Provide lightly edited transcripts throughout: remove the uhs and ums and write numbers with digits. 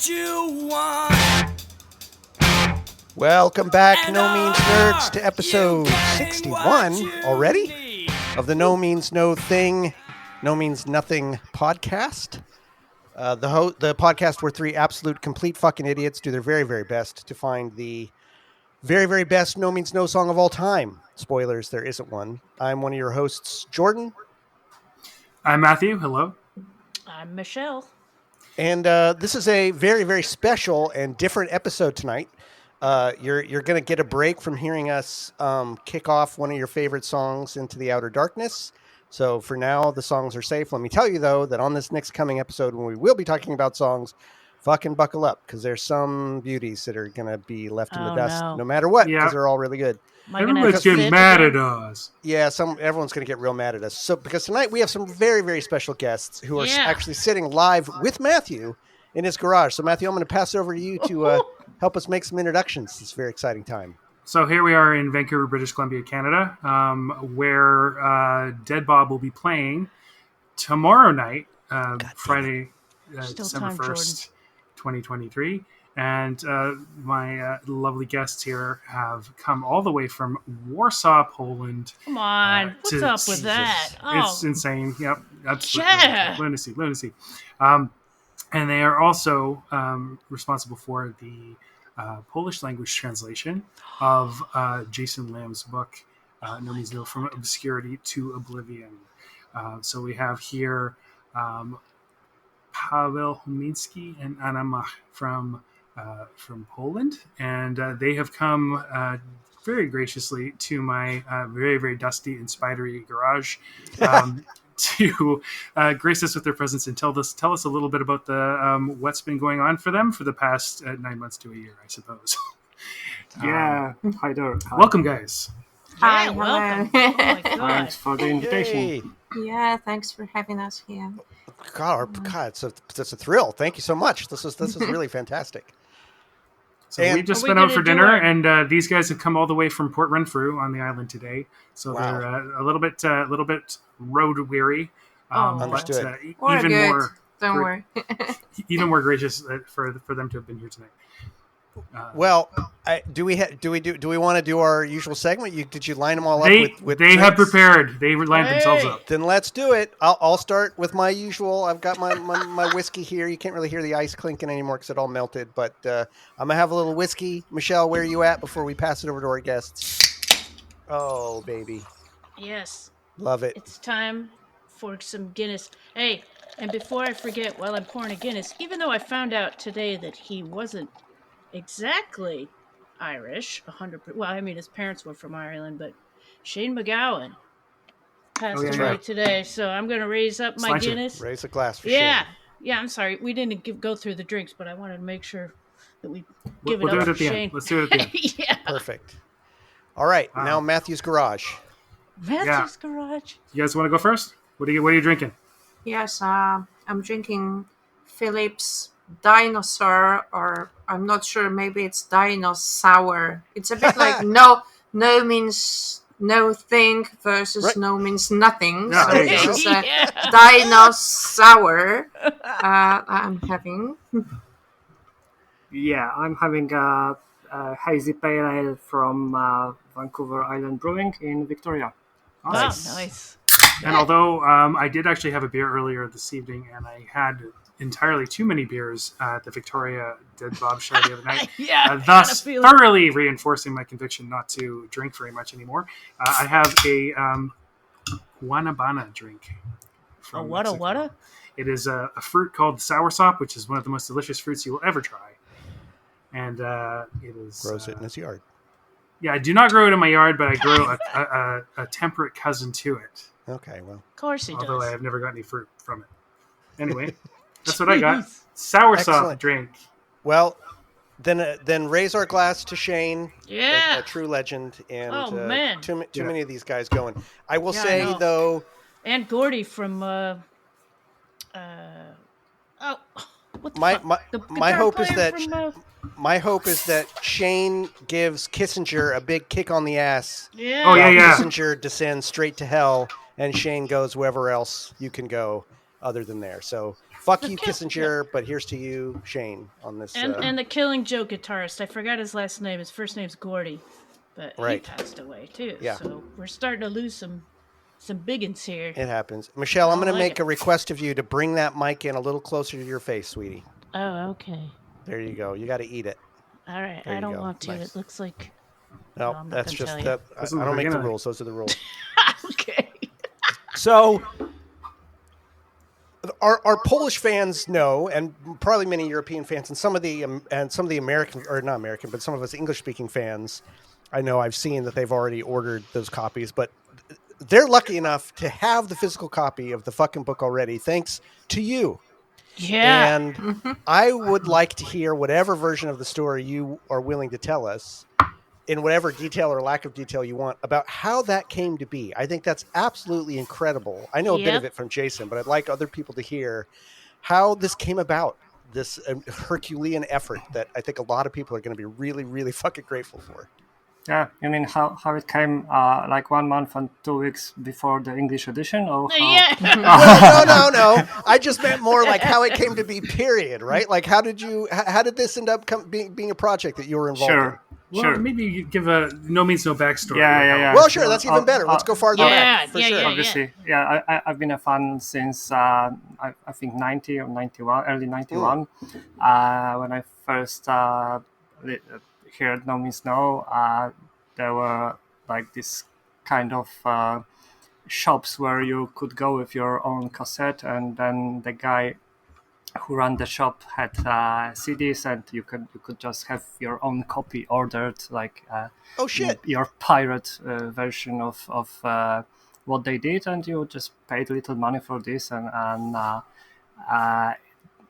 what you want. Welcome back, NoMeansNerds, to episode 61 already of the No Means No Thing, No Means Nothing podcast. The podcast where three absolute complete fucking idiots do their very, very best to find the very, very best No Means No song of all time. Spoilers, there isn't one. I'm one of your hosts, Jordan. I'm Matthew. Hello. I'm Michelle. And this is a very, very special and different episode tonight. You're going to get a break from hearing us kick off one of your favorite songs into the outer darkness. So for now, the songs are safe. Let me tell you, though, that on this next coming episode, when we will be talking about songs, fucking buckle up, because there's some beauties that are going to be left in the dust no matter what, because they're all really good. Everybody's getting mad at us. Yeah, everyone's going to get real mad at us. So because tonight we have some very, very special guests who are actually sitting live with Matthew in his garage. So Matthew, I'm going to pass it over to you to help us make some introductions. It's a very exciting time. So here we are in Vancouver, British Columbia, Canada, where Dead Bob will be playing tomorrow night, Friday, December 1st, 2023. And my lovely guests here have come all the way from Warsaw, Poland. Come on, what's up with that? It's insane. Yep, absolutely. Yeah. Lunacy. And they are also responsible for the Polish language translation of Jason Lam's book, No Means No, From Obscurity to Oblivion. So we have here Paweł Homiński and Anna Mach from Poland, and they have come very graciously to my very, very dusty and spidery garage to grace us with their presence and tell us a little bit about the what's been going on for them for the past 9 months to a year, I suppose. Hi there. Hi. Welcome, guys. Hi, welcome. Oh my God. Thanks for the invitation. Yay. Yeah, thanks for having us here. God, it's a thrill. Thank you so much. This is really fantastic. So we just went out for dinner, and these guys have come all the way from Port Renfrew on the island today. So they're a little bit road weary. Understood. We're even good. more. Don't worry. Even more gracious for them to have been here tonight. Do we want to do our usual segment? Did you line them all up with They have drinks? prepared. They lined themselves up. Then let's do it. I'll start with my usual. I've got my whiskey here. You can't really hear the ice clinking anymore because it all melted. But I'm gonna have a little whiskey. Michelle, where are you at before we pass it over to our guests? Oh, baby. Yes. Love it. It's time for some Guinness. Hey, and before I forget, while I'm pouring a Guinness, even though I found out today that he wasn't exactly Irish, 100%. Well, I mean, his parents were from Ireland, but Shane McGowan passed away today, so I'm going to raise up my Guinness. Raise a glass for Shane. Yeah, I'm sorry. We didn't go through the drinks, but I wanted to make sure that we give We'll it do up it at to the Shane. end. Let's do it at the end. Yeah. Perfect. All right, now Matthew's garage. Matthew's garage. You guys want to go first? What are you drinking? Yes, I'm drinking Philip's Dinosaur, or I'm not sure, maybe it's Dinosaur. It's a bit like no means no thing versus no means nothing. Yeah, so there you this go. is a Dinosaur I'm having. Yeah, I'm having a hazy pale ale from Vancouver Island Brewing in Victoria. Nice. Oh, nice. And although I did actually have a beer earlier this evening, and I had entirely too many beers at the Victoria Dead Bob show the other night, thus thoroughly reinforcing my conviction not to drink very much anymore, I have a guanabana drink. A what? It is a fruit called soursop, which is one of the most delicious fruits you will ever try. And it is... Grows it in his yard. Yeah, I do not grow it in my yard, but I grow a temperate cousin to it. Okay, well. Of course he Although does. I have never got any fruit from it. Anyway, that's what I got. Soursop drink. Well, then raise our glass to Shane. Yeah. A true legend. And man. too many of these guys going. I will say, though... And Gordy from... what the fuck? My hope is that... My hope is that Shane gives Kissinger a big kick on the ass. Yeah. Yeah. Kissinger descends straight to hell, and Shane goes wherever else you can go. other than there. So fuck you, Kissinger, but here's to you, Shane, on this. And the Killing Joke guitarist. I forgot his last name. His first name's Gordy, but he Right. passed away too. Yeah. So we're starting to lose some biggins here. It happens. Michelle, I'm going to like make a request of you to bring that mic in a little closer to your face, sweetie. Oh, okay. There you go. You got to eat it. All right. There I you don't go. want to. Nice. It looks like. No, I'm not that's gonna just tell you. that. I don't make the gonna- rules. Those are the rules. Okay. So, our Polish fans know, and probably many European fans, and some of the American, or not American, but some of us English-speaking fans, I know I've seen that they've already ordered those copies, but they're lucky enough to have the physical copy of the fucking book already, thanks to you. Yeah. And I would like to hear whatever version of the story you are willing to tell us, in whatever detail or lack of detail you want, about how that came to be. I think that's absolutely incredible. I know a bit of it from Jason, but I'd like other people to hear how this came about, this Herculean effort that I think a lot of people are going to be really, really fucking grateful for. Yeah, you mean how it came like 1 month and 2 weeks before the English edition, or how? Yeah. Well, no. I just meant more like how it came to be, period, right? Like how did this end up being a project that you were involved in? Well, Sure. maybe you give a No Means No backstory. Yeah. Well, sure, that's even better. Let's go farther back, for sure. Obviously, I've been a fan since I think 90 or 91, early 91. When I first heard No Means No, there were like this kind of shops where you could go with your own cassette, and then the guy who ran the shop had CDs, and you could just have your own copy ordered, like oh shit, your pirate version of what they did, and you just paid little money for this. And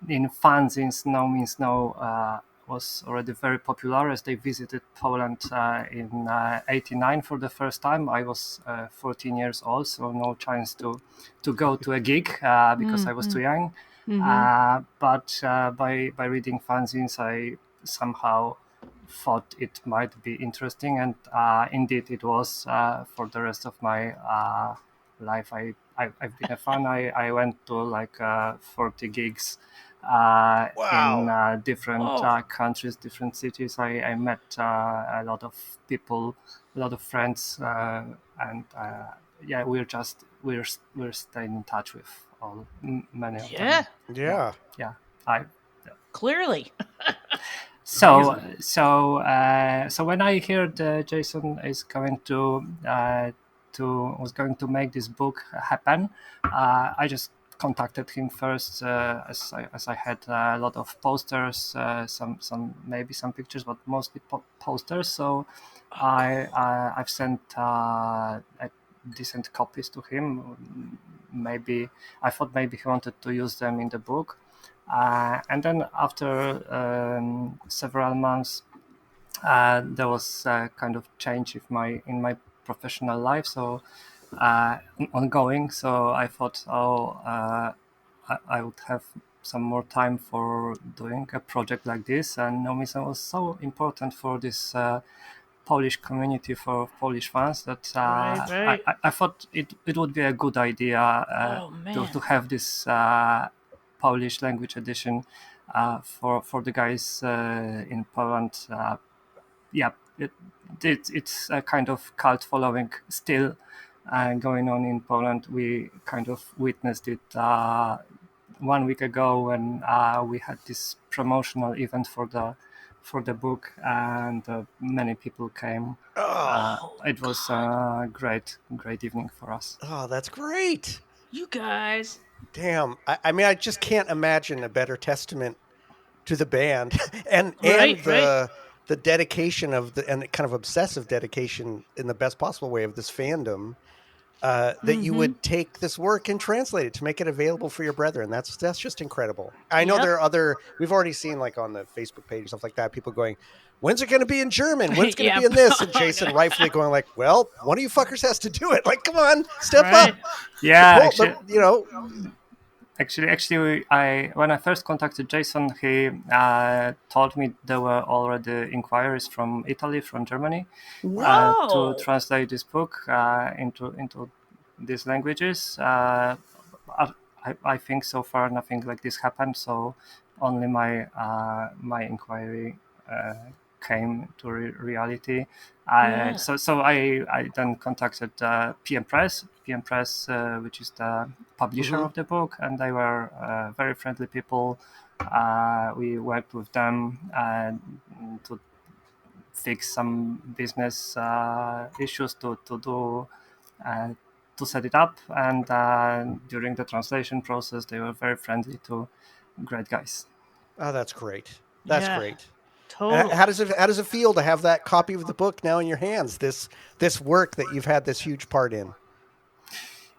in fanzines, No Means No was already very popular, as they visited Poland in '89 for the first time. I was 14 years old, so no chance to go to a gig because I was too young. But by reading fanzines, I somehow thought it might be interesting, and indeed it was. For the rest of my life, I've been a fan. I went to like 40 gigs in different countries, different cities. I met a lot of people, a lot of friends, and we're staying in touch with all many of them. Yeah. Clearly. So when I heard Jason is going was going to make this book happen, I just contacted him first, as I had a lot of posters, maybe some pictures, but mostly posters. So I've sent decent copies to him. Maybe I thought maybe he wanted to use them in the book, and then after several months, there was a kind of change in my professional life, so ongoing. So I thought, I would have some more time for doing a project like this, and No Means No was so important for this Polish community, for Polish fans, that Right. I thought it would be a good idea to have this Polish language edition for the guys in Poland. It's a kind of cult following still going on in Poland. We kind of witnessed it 1 week ago when we had this promotional event for the book, and many people came. It was a great evening for us. Oh, that's great. You guys. Damn. I mean, I just can't imagine a better testament to the band and the dedication and kind of obsessive dedication in the best possible way of this fandom, that you would take this work and translate it to make it available for your brethren. That's just incredible. I know there are we've already seen, like on the Facebook page and stuff like that, people going, when's it going to be in German? When's it going to be in this? And Jason rightfully going like, well, one of you fuckers has to do it. Like, come on, step up. Yeah, Actually, when I first contacted Jason, he told me there were already inquiries from Italy, from Germany, to translate this book into these languages. I think so far nothing like this happened. So only my inquiry came to reality. Yeah. So I then contacted PM Press, which is the publisher of the book, and they were very friendly people. We worked with them to fix some business issues to do to set it up, and during the translation process, they were very friendly to great guys. Oh, that's great. That's Yeah. great. Totally. And how does it feel to have that copy of the book now in your hands? This work that you've had this huge part in.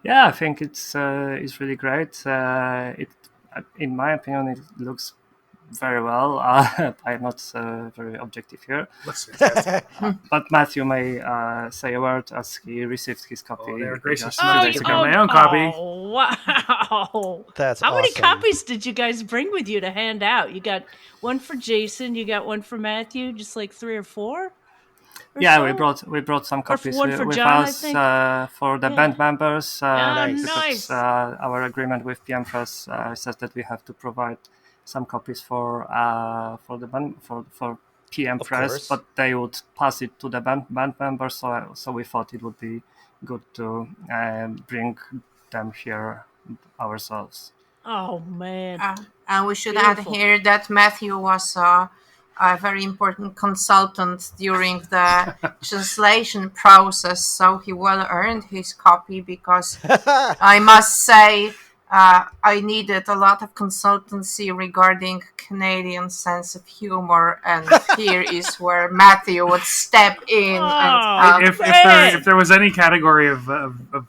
Yeah, I think it's really great. In my opinion, it looks very well. I'm not very objective here, Looks fantastic. but Matthew may say a word as he received his copy. Oh, they were gracious just enough 2 to days take ago. my own copy. Oh, wow. That's How many awesome. copies did you guys bring with you to hand out? You got one for Jason, you got one for Matthew, just like 3 or 4? Yeah, so? we brought some copies one for with John, I us think. for the Yeah. band members. Nice. Because Nice. our agreement with PM Press says that we have to provide some copies for the band for PM Of Press, course. but they would pass it to the band members. So we thought it would be good to bring them here ourselves. Oh, man. And we should Beautiful. add here that Matthew was a very important consultant during the translation process, so he well earned his copy, because I must say I needed a lot of consultancy regarding Canadian sense of humor, and here is where Matthew would step in. Oh, and If there was any category of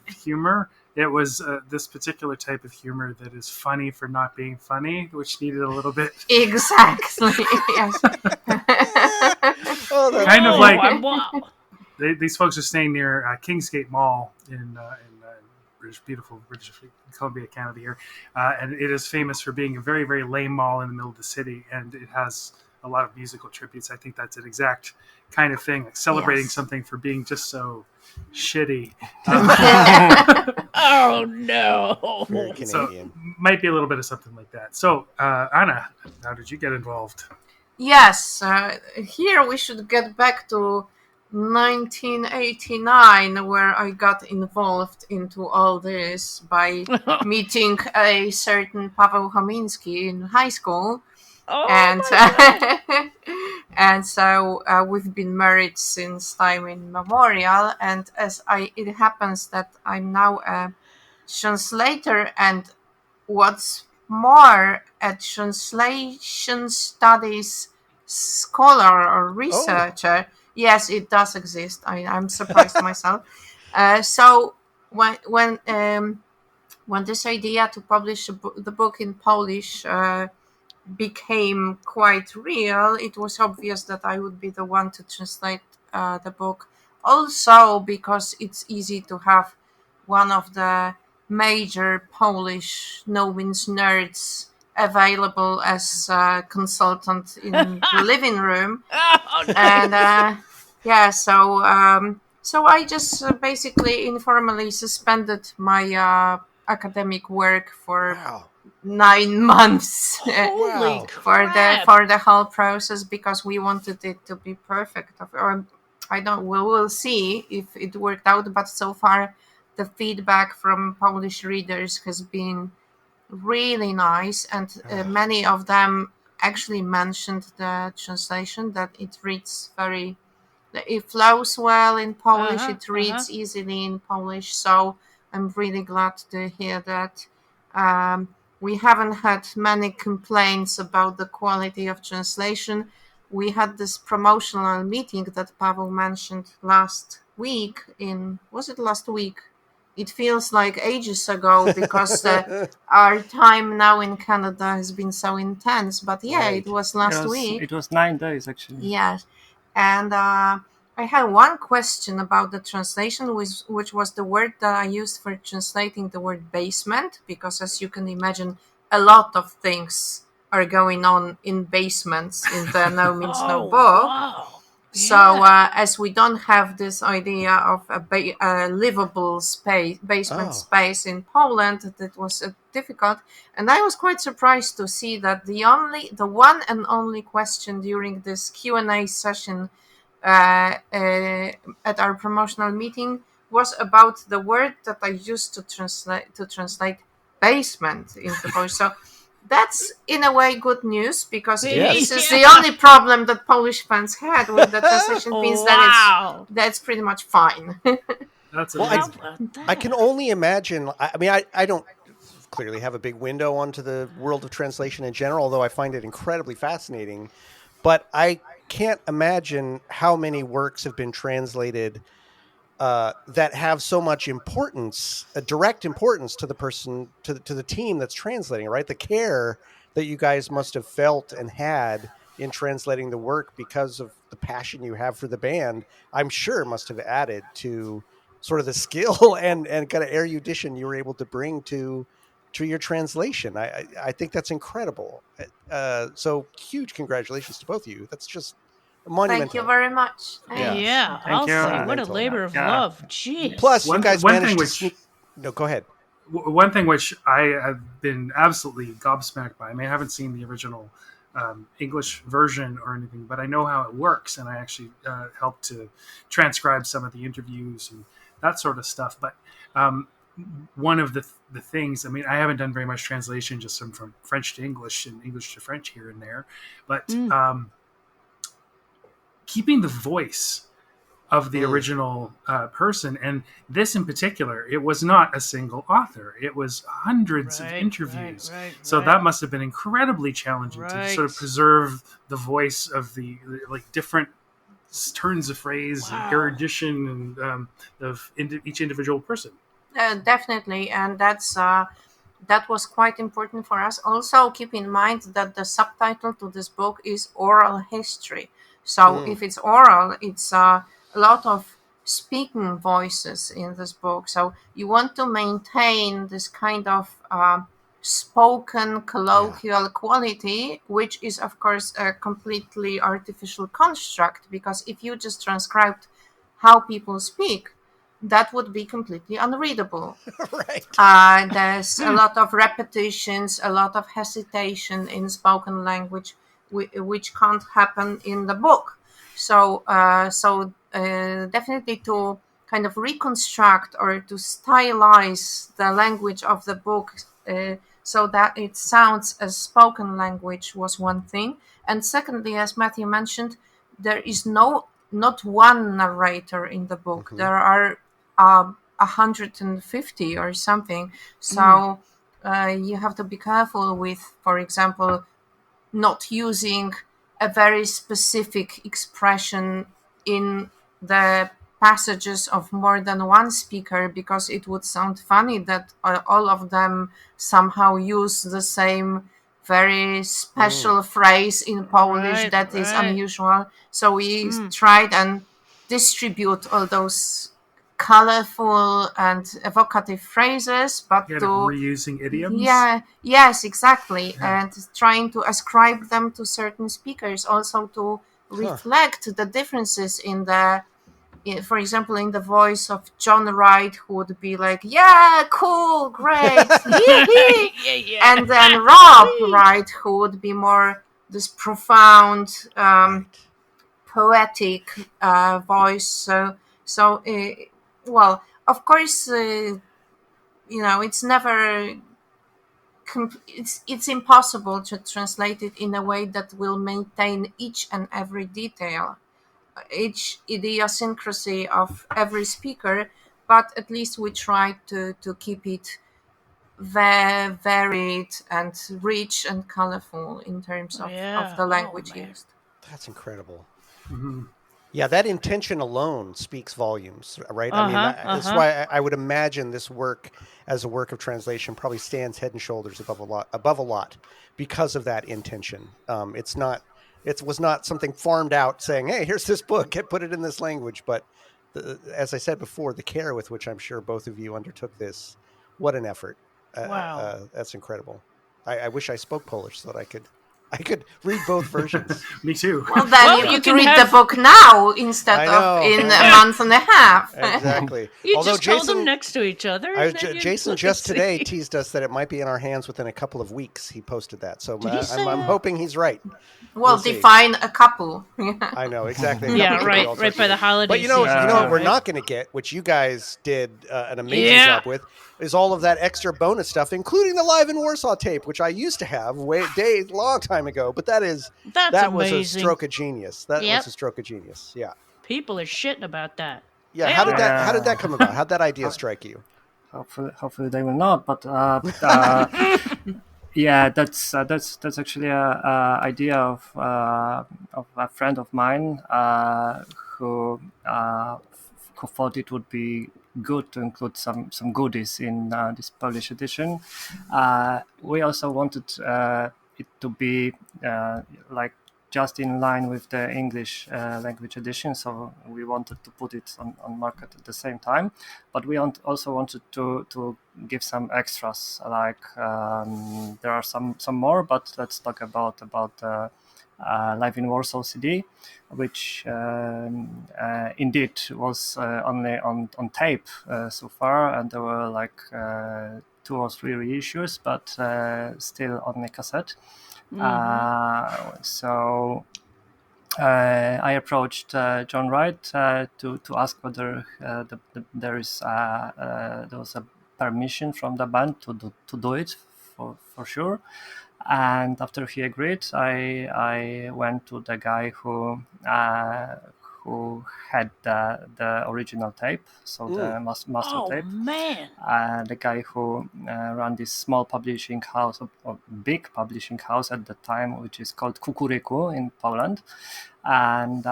humor, it was this particular type of humor that is funny for not being funny, which needed a little bit. exactly, yes. Oh, that's Kind of Oh, like- wow. These folks are staying near Kingsgate Mall in beautiful British Columbia, Canada here, and it is famous for being a very, very lame mall in the middle of the city, and it has a lot of musical tributes. I think that's an exact kind of thing, like celebrating Yes. something for being just so shitty. Oh, no. very So Canadian. might be a little bit of something like that. So Anna, how did you get involved? Yes, here we should get back to 1989, where I got involved into all this by meeting a certain Paweł Homiński in high school. Oh, And my God. and so we've been married since time immemorial. And it happens that I'm now a translator, and what's more, a translation studies scholar or researcher. Yes, it does exist. I'm surprised myself. So when this idea to publish the book in Polish became quite real, it was obvious that I would be the one to translate the book. Also, because it's easy to have one of the major Polish NoMeansNerds available as a consultant in the living room. Oh, nice. And so I just basically informally suspended my academic work for Wow. 9 months Holy Wow. crap. for the whole process, because we wanted it to be perfect. Or I don't. We'll see if it worked out. But so far, the feedback from Polish readers has been really nice, and many of them actually mentioned the translation, that it reads it flows well in Polish. It reads easily in Polish. So I'm really glad to hear that. We haven't had many complaints about the quality of translation. We had this promotional meeting that Paweł mentioned last week. Was it last week? It feels like ages ago, because our time now in Canada has been so intense. But yeah, Right. it was last week. It was 9 days actually. Yes. And I had one question about the translation, which was the word that I used for translating the word basement, because as you can imagine, a lot of things are going on in basements in the No Means No book. Wow. So as we don't have this idea of a livable space, basement space in Poland, that was difficult. And I was quite surprised to see that the one and only question during this Q&A session at our promotional meeting was about the word that I used to translate basement into Polish. So that's in a way good news, because this is the only problem that Polish fans had with the translation. Means that that's pretty much fine. That's amazing. I can only imagine. I mean, I don't clearly have a big window onto the world of translation in general, although I find it incredibly fascinating. But I can't imagine how many works have been translated that have so much importance, a direct importance to the person, to the team that's translating, right? The care that you guys must have felt and had in translating the work because of the passion you have for the band, I'm sure must have added to sort of the skill and kind of erudition you were able to bring to your translation. I think that's incredible. So huge congratulations to both of you. That's just monumental. Thank you very much. Yeah, Thank I'll you. say, what a Monumental. labor of Yeah. love. Jeez. Plus, you guys managed to which, sneak. No, go ahead. One thing which I have been absolutely gobsmacked by. I mean, I haven't seen the original English version or anything, but I know how it works, and I actually helped to transcribe some of the interviews and that sort of stuff. But one of the things, I mean, I haven't done very much translation, just from French to English and English to French here and there, but keeping the voice of the original person, and this in particular, it was not a single author, it was hundreds of interviews, so that must have been incredibly challenging to sort of preserve the voice of the like different turns of phrase and erudition and of each individual person. Definitely, and that was quite important for us. Also, keep in mind that the subtitle to this book is oral history. So if it's oral, it's a lot of speaking voices in this book. So you want to maintain this kind of spoken colloquial quality, which is of course a completely artificial construct, because if you just transcribed how people speak, that would be completely unreadable. Right. There's a lot of repetitions, a lot of hesitation in spoken language, which can't happen in the book. So definitely to kind of reconstruct or to stylize the language of the book so that it sounds as spoken language was one thing. And secondly, as Matthew mentioned, there is not one narrator in the book. There are 150 or something. So you have to be careful with, for example, not using a very specific expression in the passages of more than one speaker, because it would sound funny that all of them somehow use the same very special phrase in Polish that is unusual. So we tried and distribute all those colorful and evocative phrases, but Kind of reusing idioms. Yes, exactly, and trying to ascribe them to certain speakers, also to reflect the differences for example, in the voice of John Wright, who would be like, "Yeah, cool, great," and then Rob Wright, who would be more this profound, poetic voice. Well, of course, it's never. It's impossible to translate it in a way that will maintain each and every detail, each idiosyncrasy of every speaker, but at least we try to keep it very varied and rich and colorful in terms of the language used. That's incredible. Yeah, that intention alone speaks volumes, right? I mean, that's why I would imagine this work as a work of translation probably stands head and shoulders above a lot because of that intention. It was not something farmed out saying, "Hey, here's this book, put it in this language." But as I said before, the care with which I'm sure both of you undertook this, what an effort! Wow, that's incredible. I wish I spoke Polish so that I could I could read both versions. Me too. Well, then Well, you you could can read have- the book now instead I know. of in a month and a half. Exactly. You Although just hold Jason, them next to each other. I and was then you Jason look just and today see. teased us that it might be in our hands within a couple of weeks. He posted that, so Did he say I'm that? hoping he's right. Well, see. define a couple. I know exactly. A Yeah, couple could be right, all right sorts by of the things. holiday But you know season. what we're right? not going to get, which you guys did an amazing Yeah. job with, is all of that extra bonus stuff, including the Live in Warsaw tape, which I used to have long time ago. But that was amazing. a stroke of genius. That Yep. was a stroke of genius. Yeah. People are shitting about that. Yeah. They How did are. that come about? How did that idea strike you? Hopefully they will not. But yeah, that's actually a idea of a friend of mine who thought it would be good to include some goodies in this Polish edition. We also wanted it to be like just in line with the English language edition, so we wanted to put it on market at the same time. But we also wanted to give some extras, like there are some more, but let's talk about Live in Warsaw CD, which indeed was only on tape so far, and there were like 2 or 3 reissues, but still on a cassette. So I approached John Wright to ask whether there was a permission from the band to do it for sure. And after he agreed, I went to the guy who had the original tape, so the master Oh tape. man! The guy who ran this small publishing house, or big publishing house at the time, which is called Kukuryku in Poland. And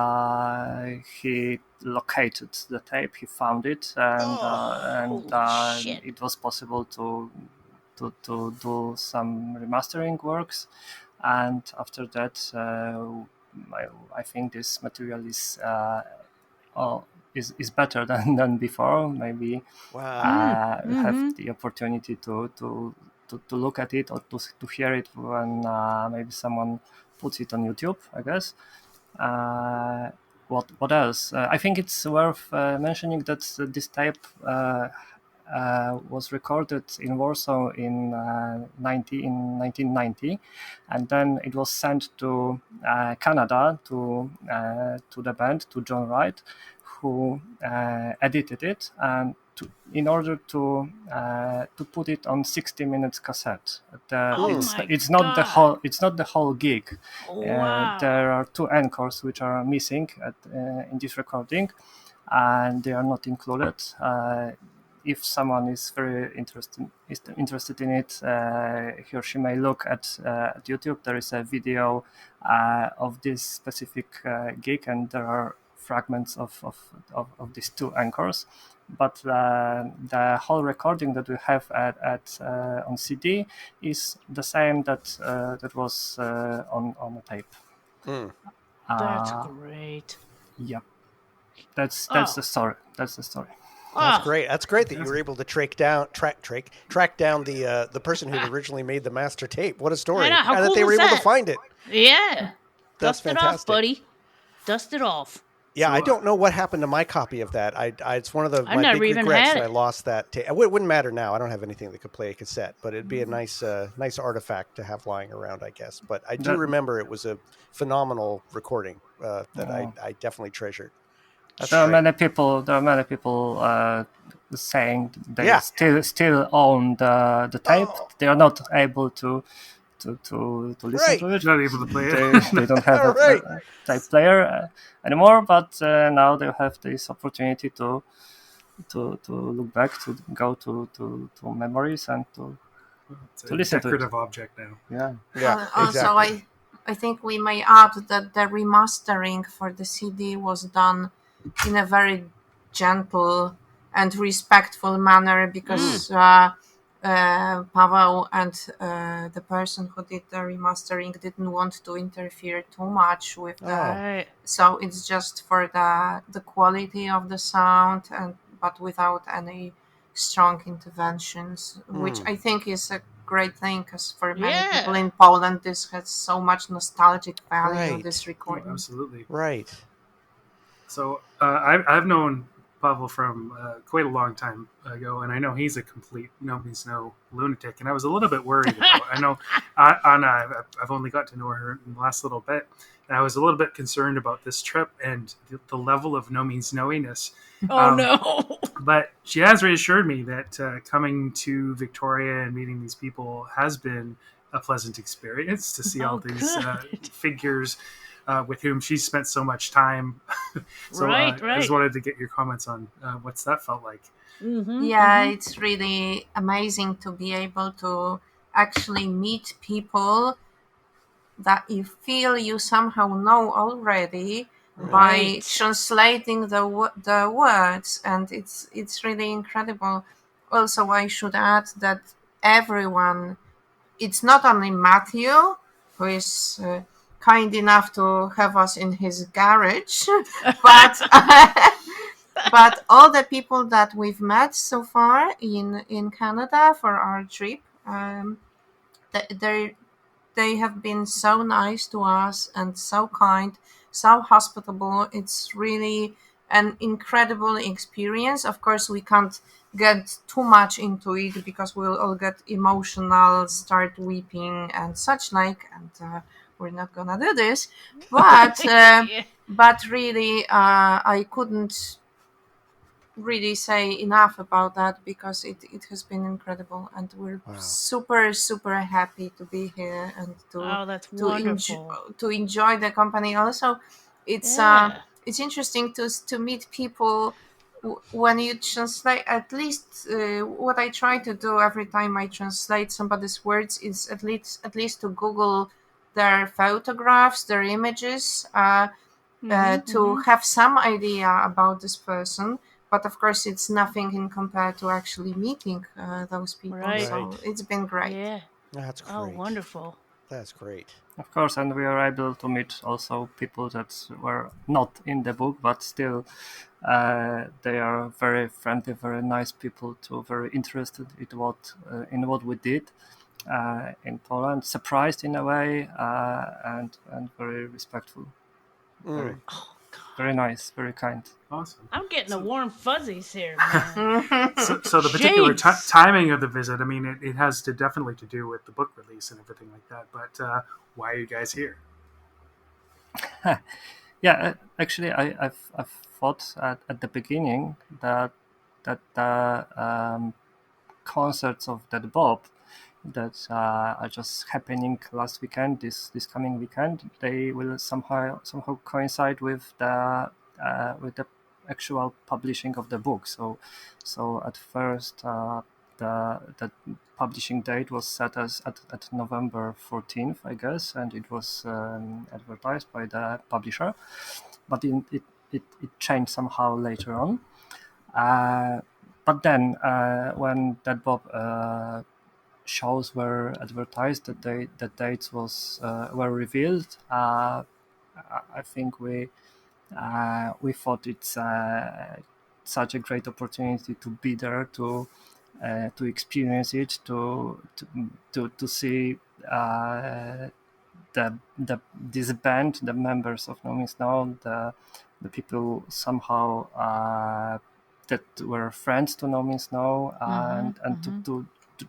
he located the tape, he found it, and shit. it was possible to do some remastering works. And after that, I think this material is better than before. Maybe have the opportunity to look at it or to hear it when maybe someone puts it on YouTube, I guess. What else? I think it's worth mentioning that this tape was recorded in Warsaw in 1990, and then it was sent to Canada to the band, to John Wright, who edited it and in order to put it on 60 minutes cassette. It's not the whole gig. Wow. There are 2 encores which are missing in this recording, and they are not included. If someone is very interested in it, he or she may look at YouTube. There is a video of this specific gig, and there are fragments of these 2 anchors. But the whole recording that we have on CD is the same that was on the tape. That's great. Yeah, that's the story. That's the story. That's great. That's great that you were able to track down the person who originally made the master tape. What a story! I know, how and cool that they were is able that? to find it. Yeah. That's Dust it fantastic. off, buddy. Dust it off. Yeah, I don't know what happened to my copy of that. It's one of my never big even regrets had that I it. lost that tape. It wouldn't matter now. I don't have anything that could play a cassette, but it'd be a nice artifact to have lying around, I guess. But I do remember it was a phenomenal recording that I definitely treasured. There are many people saying they still own the tape. They are not able to listen to it. Not able to play it. They don't have a tape player anymore. But now they have this opportunity to look back, to go to memories, and to listen to it. Decorative object now. Yeah. Also, Exactly. I think we may add that the remastering for the CD was done in a very gentle and respectful manner because Paweł and the person who did the remastering didn't want to interfere too much with the. So it's just for the quality of the sound, but without any strong interventions, which I think is a great thing because for many Yeah. people in Poland, this has so much nostalgic value. Right. This recording. Absolutely. Right. So I've known Pavel from quite a long time ago, and I know he's a complete no means no lunatic. And I was a little bit worried about. I know Anna. I've only got to know her in the last little bit, and I was a little bit concerned about this trip and the level of no means knowiness. Oh no. But she has reassured me that coming to Victoria and meeting these people has been a pleasant experience to see all these good. figures with whom she's spent so much time. So Right, I just right. wanted to get your comments on what's that felt like. Mm-hmm, Yeah, it's really amazing to be able to actually meet people that you feel you somehow know already by Right. translating the words, and it's really incredible. Also, I should add that everyone, it's not only Matthew who is kind enough to have us in his garage, but but all the people that we've met so far in Canada for our trip, they they have been so nice to us and so kind, so hospitable. It's really an incredible experience. Of course, we can't get too much into it because we'll all get emotional, start weeping, and such like. And we're not gonna do this, but Yeah. but really, I couldn't really say enough about that because it has been incredible, and we're Wow. super happy to be here and Oh, that's to wonderful. to enjoy the company. Also, it's Yeah. it's interesting to meet people when you translate. At least what I try to do every time I translate somebody's words is at least to Google their photographs, their images, to have some idea about this person. But of course, it's nothing in compared to actually meeting those people. Right. So Right. it's been great. Yeah. That's great. Oh, wonderful. That's great. Of course, and we are able to meet also people that were not in the book, but still they are very friendly, very nice people too, very interested in what we did in Poland, surprised in a way, and very respectful, very very nice, very kind. Awesome. I'm getting the warm fuzzies here, man. So the particular Shades. timing of the visit, I mean, it has to definitely to do with the book release and everything like that. But why are you guys here? Yeah, actually, I've thought at the beginning that the concerts of that Bob that are just happening last weekend, this coming weekend, they will somehow coincide with the actual publishing of the book. So at first the publishing date was set as at November 14th, I guess, and it was advertised by the publisher, but it changed somehow later on. But then when that Bob shows were advertised, the dates were revealed. I think we thought it's such a great opportunity to be there, to experience it, to see this band, the members of No Means No, the people somehow that were friends to No Means No, and to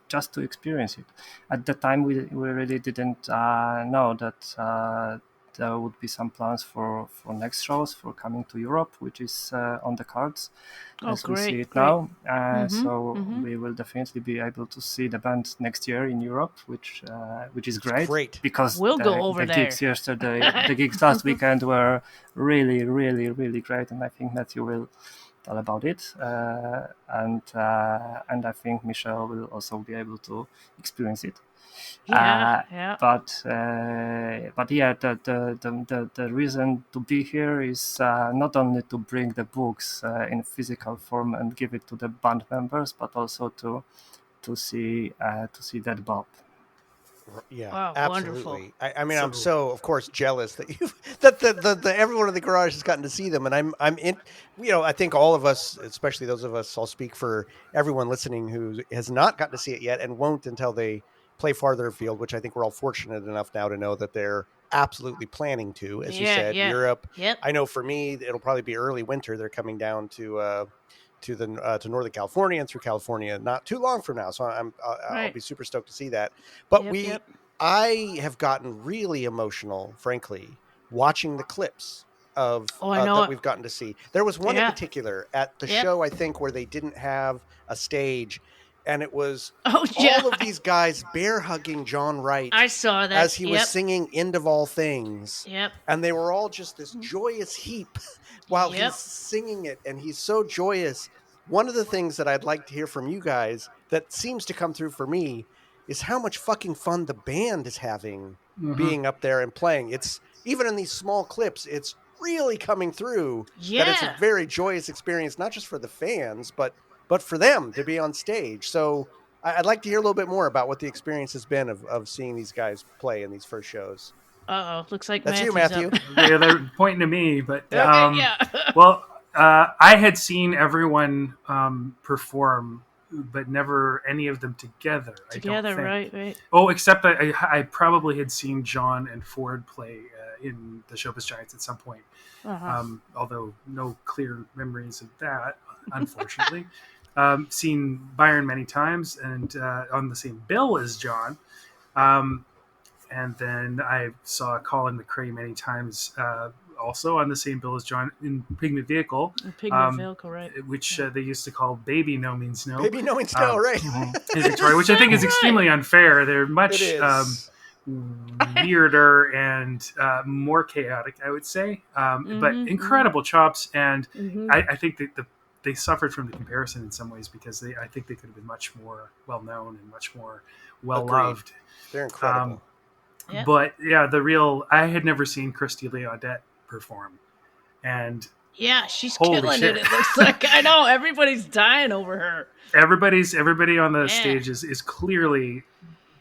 just to experience it. At the time, we really didn't know that there would be some plans for next shows, for coming to Europe, which is on the cards as we see it now. So we will definitely be able to see the band next year in Europe, which is great. Great. Because We'll go over the there. gigs yesterday, the gigs last weekend were really, really, really great, and I think Matthew will tell about it, and I think Michelle will also be able to experience it. Yeah. But yeah, the reason to be here is not only to bring the books in physical form and give it to the band members, but also to see that Bob. Yeah, Wow, absolutely. wonderful. I mean, I'm so, of course, jealous that you that the everyone in the garage has gotten to see them, and I'm in. I think all of us, especially those of us, I'll speak for everyone listening who has not gotten to see it yet and won't until they play farther afield, which I think we're all fortunate enough now to know that they're absolutely planning to, as you said, Europe. Yep. I know for me, it'll probably be early winter. They're coming down to Northern California and through California not too long from now. So I'll be super stoked to see that. But I have gotten really emotional, frankly, watching the clips of that we've gotten to see. There was one in particular at the show, I think, where they didn't have a stage, and it was all of these guys bear hugging John Wright. I saw that as he was singing "End of All Things." Yep. And they were all just this joyous heap while he's singing it, and he's so joyous. One of the things that I'd like to hear from you guys that seems to come through for me is how much fucking fun the band is having being up there and playing. It's even in these small clips, it's really coming through that it's a very joyous experience, not just for the fans, but for them to be on stage. So I'd like to hear a little bit more about what the experience has been of seeing these guys play in these first shows. Looks like that's Matthew's you, Matthew. Yeah, they're pointing to me, but well, I had seen everyone perform, but never any of them together. Together, right. Oh, except I probably had seen John and Ford play in the Showbiz Giants at some point. Although no clear memories of that, unfortunately. Seen Byron many times and on the same bill as John. And then I saw Colin McRae many times also on the same bill as John in Pigment Vehicle. Pigment Vehicle, right. Which they used to call Baby No Means No. Baby No Means No, right. In Victoria, which I think is extremely unfair. They're much weirder and more chaotic, I would say. But incredible chops. And I think that they suffered from the comparison in some ways because I think they could have been much more well-known and much more well-loved. They're incredible. But I had never seen Christy Lee Audette perform. And she's killing it. It looks like. I know everybody's dying over her. Everybody on the stage is clearly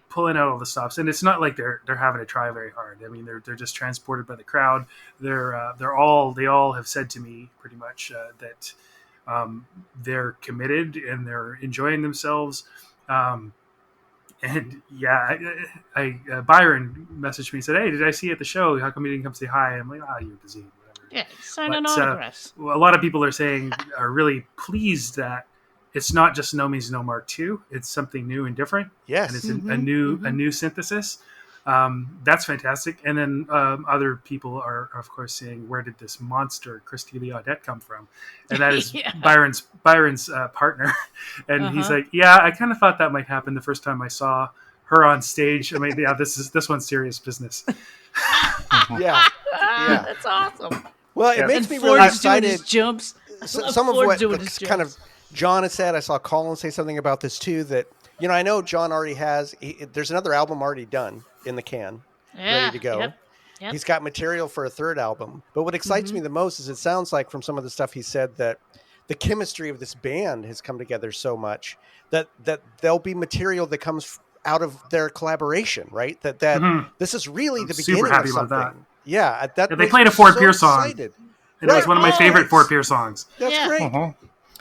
pulling out all the stops, and it's not like they're having to try very hard. I mean, they're just transported by the crowd. They all have said to me pretty much that they're committed and they're enjoying themselves. And Byron messaged me and said, "Hey, did I see you at the show? How come you didn't come say hi?" I'm like, you're busy, whatever. Yeah, signing autographs. A lot of people are really pleased that it's not just No Means No Mark II. It's something new and different. Yes, and it's a new synthesis. That's fantastic. And then other people are, of course, saying, "Where did this monster Christy Lee Audette come from?" And that is Byron's partner. And he's like, "Yeah, I kind of thought that might happen the first time I saw her on stage. I mean, this one's serious business." That's awesome. Well, it makes me really excited. Doing his jumps. Some of what kind of John has said, I saw Colin say something about this too. That I know John already has. There's another album already done in the can, ready to go. Yep. He's got material for a third album. But what excites me the most is it sounds like from some of the stuff he said that the chemistry of this band has come together so much that there'll be material that comes out of their collaboration, right? That this is really the beginning of something. That. Yeah, they played a Ford Pierce song, and it was one of my favorite Ford Pierce songs. That's great.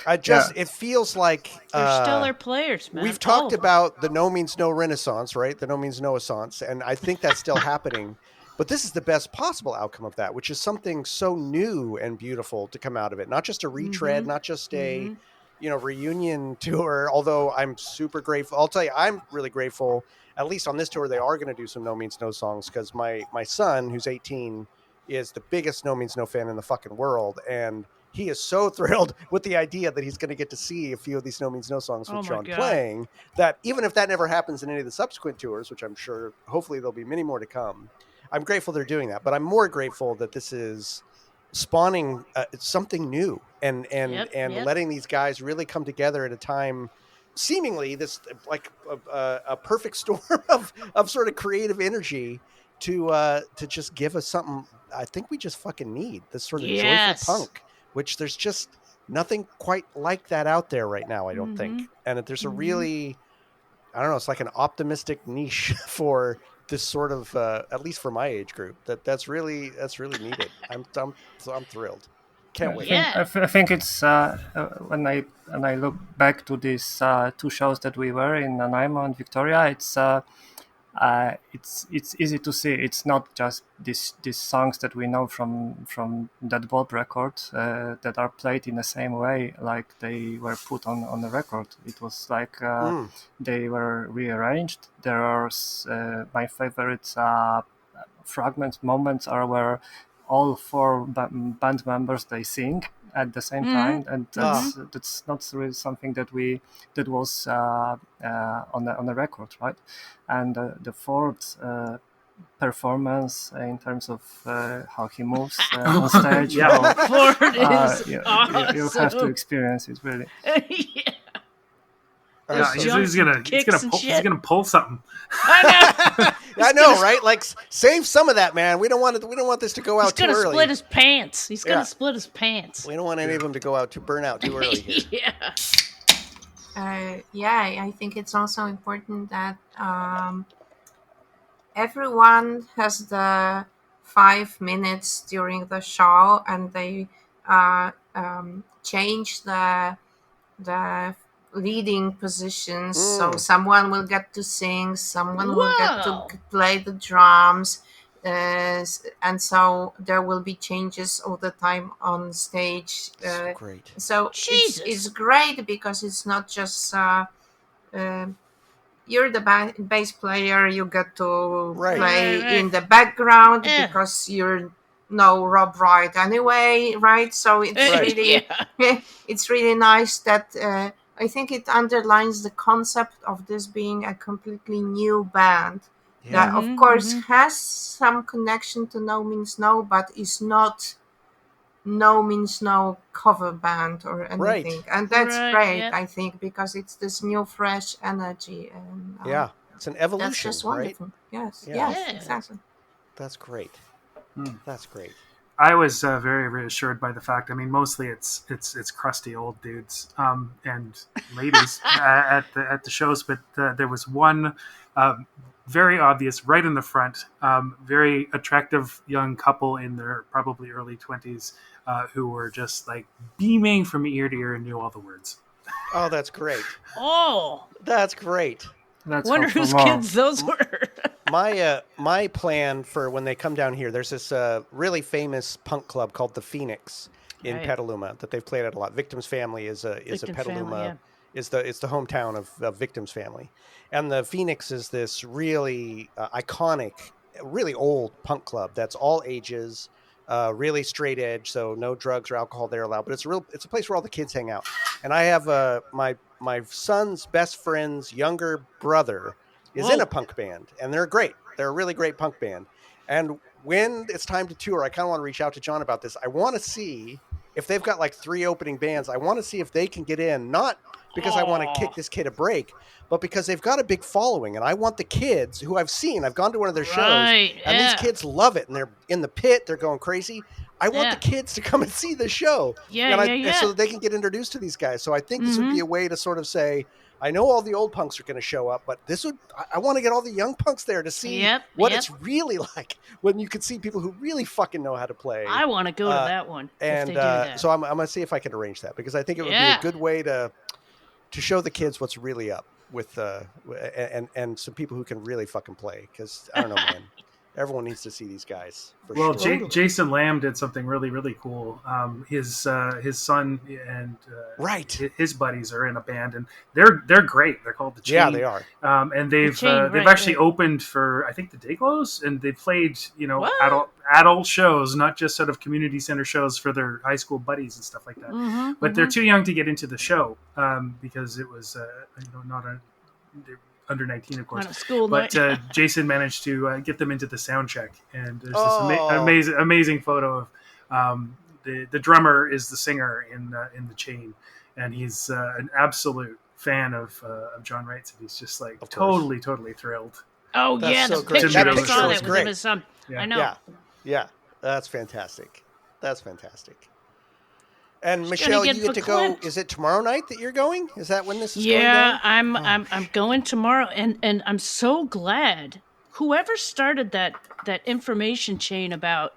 It feels like they're stellar players, man. We've talked about the No Means No Renaissance, right? The No Means No Assance, and I think that's still happening. But this is the best possible outcome of that, which is something so new and beautiful to come out of it. Not just a retread, not just a reunion tour. Although I'm super grateful. I'll tell you, I'm really grateful. At least on this tour, they are going to do some No Means No songs because my son, who's 18, is the biggest No Means No fan in the fucking world, and he is so thrilled with the idea that he's going to get to see a few of these No Means No songs with John playing, that even if that never happens in any of the subsequent tours, which I'm sure, hopefully there'll be many more to come, I'm grateful they're doing that. But I'm more grateful that this is spawning something new and letting these guys really come together at a time, seemingly this like a perfect storm of sort of creative energy to just give us something I think we just fucking need, this sort of joyful punk, which there's just nothing quite like that out there right now, I don't think. And there's a really, I don't know, it's like an optimistic niche for this sort of, at least for my age group, that's really needed. I'm thrilled. Can't wait. Yeah. I think it's when I look back to these two shows that we were in Nanaimo and Victoria, it's easy to see. It's not just these songs that we know from that Bob record that are played in the same way like they were put on the record. It was like they were rearranged. There are my favorite moments are where all four band members they sing at the same time, and that's not really something that was on the record, right? And the fourth performance in terms of how he moves on stage. Yeah. Ford is awesome. You have to experience it, really. Yeah. Yeah, he's gonna pull something. I know, right? Like, save some of that, man. We don't want this to go out too early. He's gonna split his pants. He's gonna split his pants. We don't want any of them to go out burn out too early here. I think it's also important that everyone has the 5 minutes during the show, and they change the leading positions. So someone will get to sing, someone will get to play the drums, and so there will be changes all the time on stage. So great. So it's great because it's not just you're the bass player, you get to play in the background because you're Rob Wright anyway, right? So it's really it's really nice that I think it underlines the concept of this being a completely new band that, of course, has some connection to No Means No, but is not No Means No cover band or anything. And that's great, I think, because it's this new, fresh energy. And it's an evolution, that's just wonderful. Right? Yes, exactly. That's great. That's great. I was very reassured by the fact. I mean, mostly it's crusty old dudes and ladies at the shows, but there was one very obvious right in the front, very attractive young couple in their probably early 20s who were just like beaming from ear to ear and knew all the words. Oh, that's great. Oh, that's great. Wonder whose kids those were. My plan for when they come down here, there's this really famous punk club called the Phoenix in Petaluma that they've played at a lot. Victim's Family is a Petaluma, it's the hometown of Victim's Family, and the Phoenix is this really iconic, really old punk club that's all ages, really straight edge, so no drugs or alcohol there allowed. But it's a place where all the kids hang out, and I have my son's best friend's younger brother is in a punk band, and they're great. They're a really great punk band. And when it's time to tour, I kind of want to reach out to John about this. I want to see if they've got like 3 opening bands. I want to see if they can get in, not because I want to kick this kid a break, but because they've got a big following, and I want the kids who I've gone to one of their shows, and these kids love it, and they're in the pit, they're going crazy. I want the kids to come and see the show, so that they can get introduced to these guys. So I think this would be a way to sort of say, I know all the old punks are going to show up, but I want to get all the young punks there to see what it's really like when you can see people who really fucking know how to play. I want to go to that one. And if they do that. So I'm going to see if I can arrange that, because I think it would be a good way to show the kids what's really up with and some people who can really fucking play, because I don't know, man. Everyone needs to see these guys. For sure. Jason Lamb did something really, really cool. His son and his buddies are in a band, and they're great. They're called the Chain. Yeah, they are. And they've actually opened for, I think, the Dayglows, and they played adult shows, not just sort of community center shows for their high school buddies and stuff like that. But they're too young to get into the show because it was not under 19, of course. But Jason managed to get them into the sound check, and there's this amazing photo of the drummer is the singer in the Chain, and he's an absolute fan of John Wright, and he's just like totally thrilled. Oh, that's the great. picture That I saw was that with his son. I know. Yeah, that's fantastic. And Michelle, you get to go. Is it tomorrow night that you're going? Is that when this is going down? I'm going tomorrow, and I'm so glad whoever started that information chain about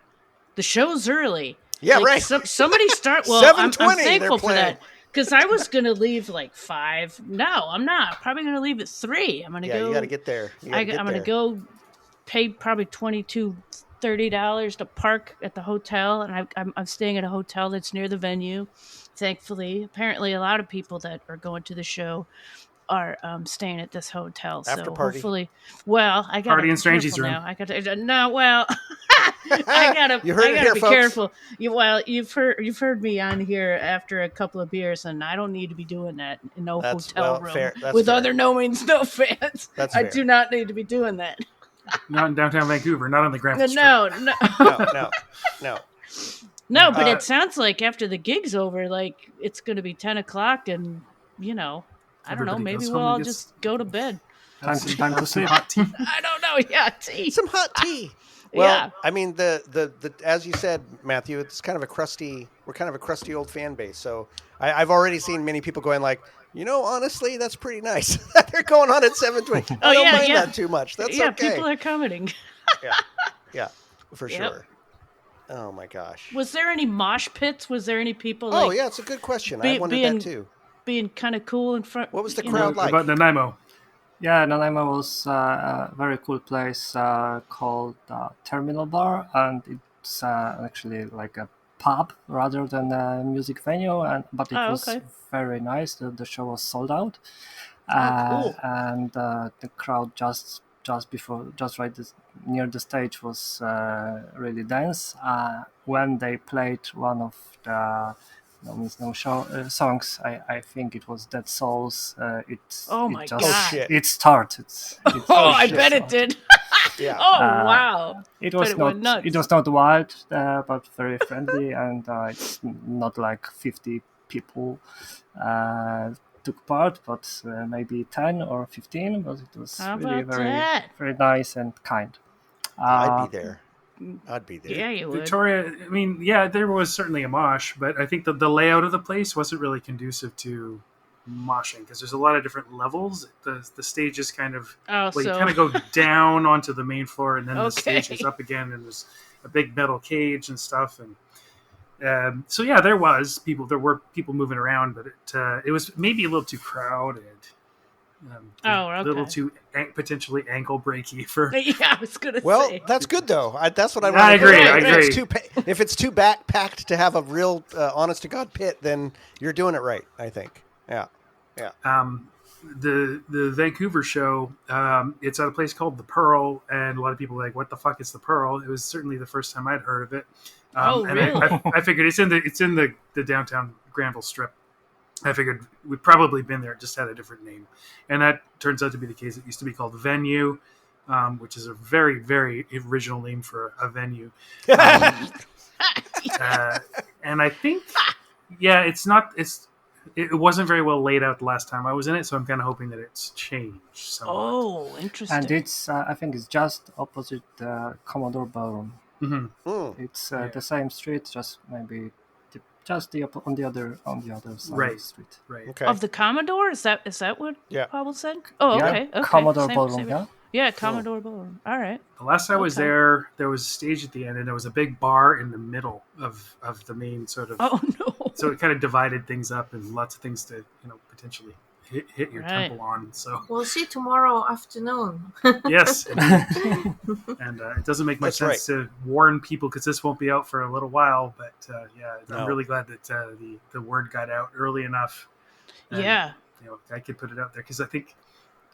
the show's early. Yeah, Like, right. Somebody start. Well, I'm 7:20 they're thankful for playing. that because I was gonna leave like 5. No, I'm not. Probably gonna leave at 3. I'm gonna Yeah, go. you got to get there. You gotta I'm get gonna there. go pay probably $22-$30 to park at the hotel, and I'm staying at a hotel that's near the venue. Thankfully, apparently, a lot of people that are going to the show are staying at this hotel. After So party. hopefully, well, I gotta Party be in Strangey's careful room. now. I gotta no, well, I You heard it gotta here, be folks. careful. You've heard me on here after a couple of beers, and I don't need to be doing that in no hotel room fair. That's with fair. other No Means No fans. That's I fair. do not need to be doing that. Not in downtown Vancouver, not on the Granville Strip. No. No. No, but it sounds like after the gig's over, like it's going to be 10 o'clock, and I don't know. Everybody Maybe goes we'll home and all gets- just go to bed. Have Time to some sleep. hot tea. I don't know. Yeah, tea. Some hot tea. Well, Yeah. I mean, the as you said, Matthew, it's kind of a crusty. We're kind of a crusty old fan base. So I've already seen many people going like, honestly, that's pretty nice that they're going on at 7:20. I don't mind that too much. That's okay. People are commenting. Yeah, for Yep. sure. Oh my gosh. Was there any mosh pits? Was there any people Oh like yeah, it's a good question. I wondered being- that too. being kind of cool in front? What was the you crowd know? like? About Nanaimo. Yeah, Nanaimo was a very cool place called Terminal Bar, and it's actually like a pub rather than a music venue. But it was okay. very nice. The show was sold out, cool. and the crowd just near the stage was really dense. When they played one of the songs, I think it was Dead Souls. Oh my just, God. shit. It started. I shit. bet it did. Yeah. Oh wow. It Bet was it went nuts. not wild, but very friendly, and it's not like 50 people took part, but maybe 10 or 15. But it was How really about that? very nice and kind. I'd be there. I'd be there. Yeah, you would. Victoria, I mean, yeah, there was certainly a mosh, but I think the layout of the place wasn't really conducive to moshing because there's a lot of different levels. The stage is kind of Oh, you so kind of go down onto the main floor, and then the stage Okay. is up again, and there's a big metal cage and stuff. And so yeah, there were people moving around, but it was maybe a little too crowded. A little okay. too potentially ankle breaky for. Yeah, I was gonna Well, say. that's good though. That's what I I want. agree, I If it's agree. if it's too backpacked to have a real honest to God pit, then you're doing it right. I think. Yeah. The Vancouver show, it's at a place called the Pearl, and a lot of people are like, what the fuck is the Pearl? It was certainly the first time I'd heard of it. Oh, and really? I figured it's in the downtown Granville Strip. I figured we'd probably been there, it just had a different name, and that turns out to be the case. It used to be called the Venue, which is a very, very original name for a venue. And I think, yeah, it wasn't very well laid out the last time I was in it, so I'm kind of hoping that it's changed somewhat. Oh, interesting. And it's I think it's just opposite the Commodore Ballroom. Mhm. Mm. It's the same street, just maybe on the other side Right. of the street. Right. Okay. Of the Commodore? Is that what Yeah. Pavel said? Oh, Yeah, okay. Commodore Same- Ballroom, same- yeah. Yeah, Commodore Ballroom. All right. The last time I was Okay. there was a stage at the end, and there was a big bar in the middle of the main sort of. Oh no. So it kind of divided things up, and lots of things to potentially hit your Right. temple on. So We'll see tomorrow afternoon. yes, and it doesn't make much That's sense to warn people because this won't be out for a little while. But yeah, No. I'm really glad that the word got out early enough. And, Yeah. I could put it out there because I think,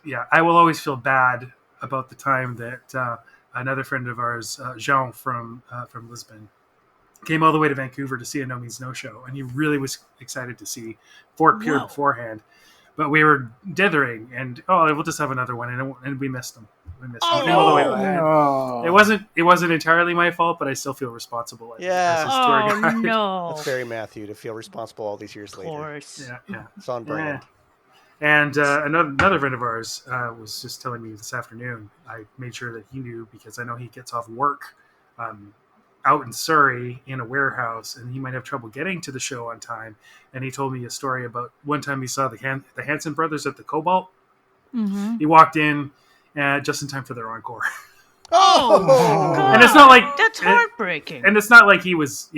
yeah, I will always feel bad about the time that another friend of ours, Jean from Lisbon, came all the way to Vancouver to see a No Means No show, and he really was excited to see Fort Pierre Whoa. beforehand. But we were dithering, and we'll just have another one, and we missed him. We missed him. He came all the way Oh. back. Oh. It wasn't entirely my fault, but I still feel responsible. Yeah. as his tour Oh guide. no. That's very Matthew to feel responsible all these years Of later. course. Yeah. It's on brand. And another friend of ours was just telling me this afternoon. I made sure that he knew because I know he gets off work out in Surrey in a warehouse, and he might have trouble getting to the show on time. And he told me a story about one time he saw the Hanson brothers at the Cobalt. Mm-hmm. He walked in just in time for their encore. Oh, God. And it's not like That's heartbreaking. And it's not like he was,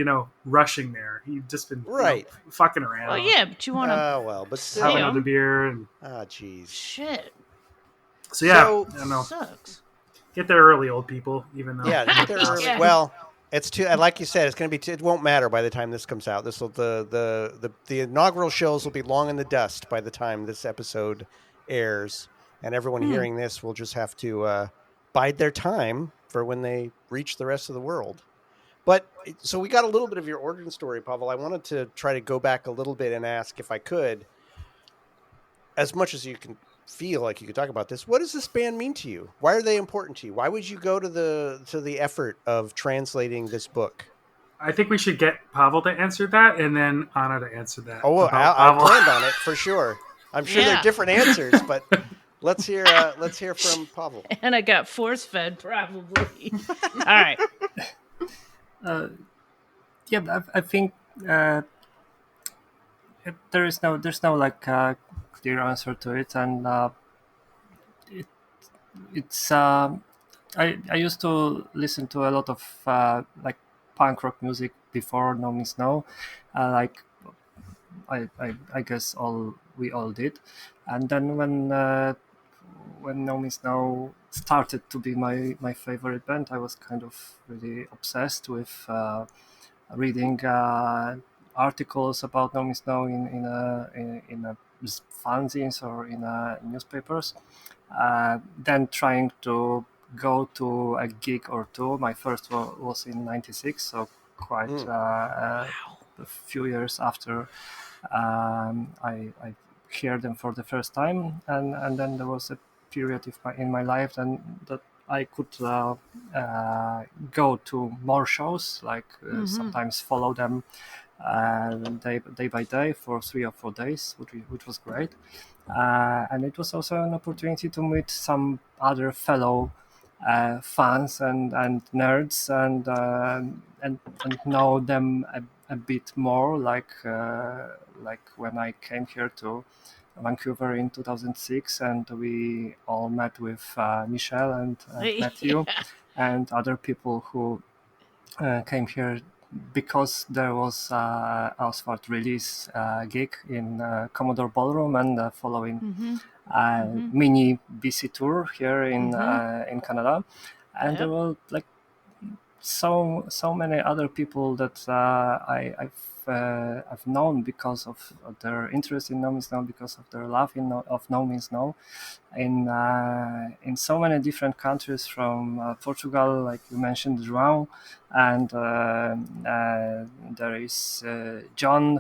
rushing there. He'd just been Right. fucking around. Well, yeah, but you want to Well, but Have still. another beer and Jeez. shit. so yeah, So- I don't know. Sucks. Get there early, old people. Even though Yeah, get there early. Yeah. Well, it's too. Like you said, it's going to be. It won't matter by the time this comes out. This will the inaugural shows will be long in the dust by the time this episode airs, and everyone hearing this will just have to bide their time for when they reach the rest of the world. But so we got a little bit of your origin story, Pavel. I wanted to try to go back a little bit and ask if I could, as much as you can feel like you could talk about this. What does this band mean to you? Why are they important to you? Why would you go to the effort of translating this book? I think we should get Pavel to answer that, and then Anna to answer that. Oh, well, about I Pavel. planned on it for sure. I'm sure they're Yeah. different answers, but let's hear from Pavel. And I got force fed, probably. All right. Yeah, I think there's no like clear answer to it, and it's I used to listen to a lot of like punk rock music before No Means No, like I guess we all did, and then when No Means No started to be my favorite band, I was kind of really obsessed with reading articles about No Means No in a fanzines or in newspapers. Then trying to go to a gig or two. My first was in '96, so quite a few years after I heard them for the first time, and then there was a period in my life that I could go to more shows, like sometimes follow them day by day for 3 or 4 days, which was great. And it was also an opportunity to meet some other fellow fans and nerds and know them a bit more, like when I came here to Vancouver in 2006, and we all met with Michelle and Matthew and other people who came here because there was Asphalt release gig in Commodore Ballroom, and following mini BC tour here in Canada, and there were like so many other people that I've known because of their interest in No Means No, because of their love of No Means No, in so many different countries, from Portugal, like you mentioned, João, and there is John,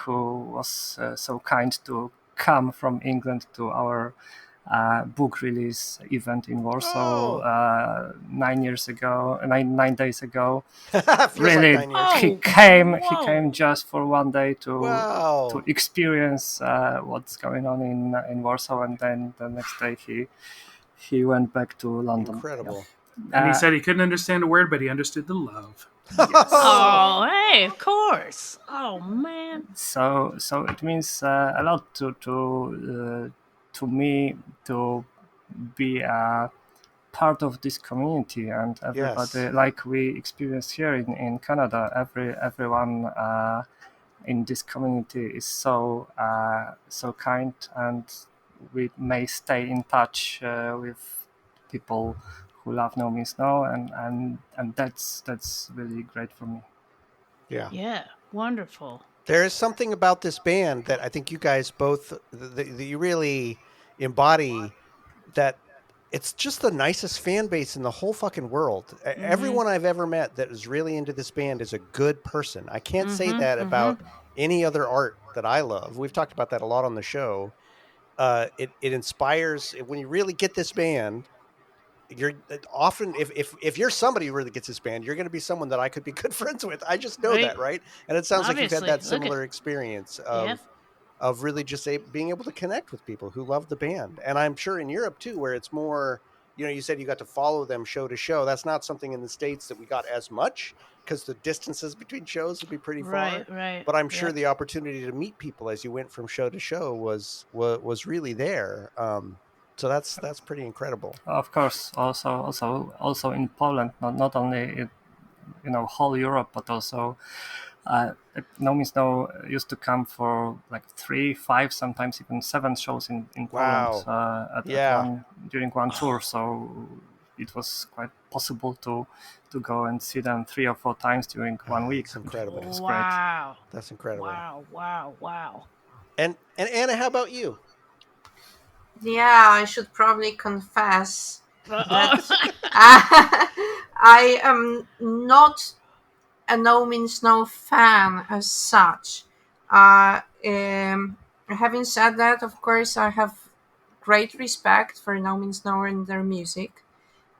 who was so kind to come from England to our book release event in Warsaw 9 days ago. Feels Really, like 9 years. he came just for one day to Wow. experience what's going on in Warsaw, and then the next day he went back to London. Incredible. And he said he couldn't understand a word, but he understood the love. Oh, hey, of course. Oh, man. So it means a lot to me to be a part of this community, and everybody, Yes. like we experienced here in Canada, everyone in this community is so kind, and we may stay in touch with people who love No Means No, and that's really great for me. Yeah. Yeah, wonderful. There is something about this band that I think you guys both that you really embody, that it's just the nicest fan base in the whole fucking world. Everyone I've ever met that is really into this band is a good person. I can't say that about any other art that I love. We've talked about that a lot on the show. It inspires when you really get this band. You're often, if you're somebody who really gets this band, you're going to be someone that I could be good friends with. I just know Right. that, right? And it sounds like you've had Obviously. that Look at- similar experience of Yep. of really just being able to connect with people who love the band. And I'm sure in Europe too, where it's more, you said you got to follow them show to show. That's not something in the States that we got as much, because the distances between shows would be pretty far. Right. But I'm sure Yep. the opportunity to meet people as you went from show to show was really there. So So that's pretty incredible. Of course, also in Poland, not only in whole Europe, but also No Means No used to come for like 3, 5, sometimes even 7 shows in Wow. Poland during one tour. So it was quite possible to go and see them 3 or 4 times during 1 week. That's incredible. It's great. Wow. That's incredible. Wow. And Anna, how about you? Yeah, I should probably confess Uh-oh. that I am not a No Means No fan as such. Having said that, of course, I have great respect for No Means No and their music.